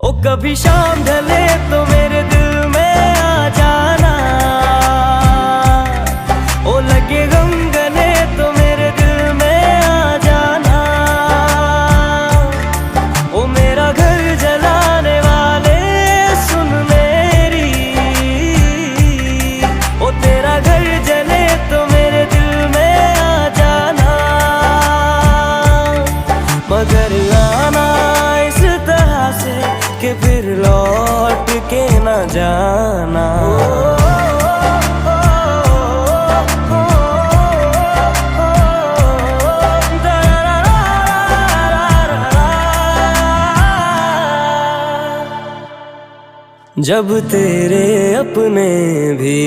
ओ कभी शाम ढले तो मेरे दिल में आ जाना, ओ लगे गम गले तो मेरे दिल में आ जाना। ओ मेरा घर जलाने वाले सुन मेरी, ओ तेरा घर जले तो मेरे दिल में आ जाना। मगर आना इस तरह से कि फिर लौट के न जाना। जब तेरे अपने भी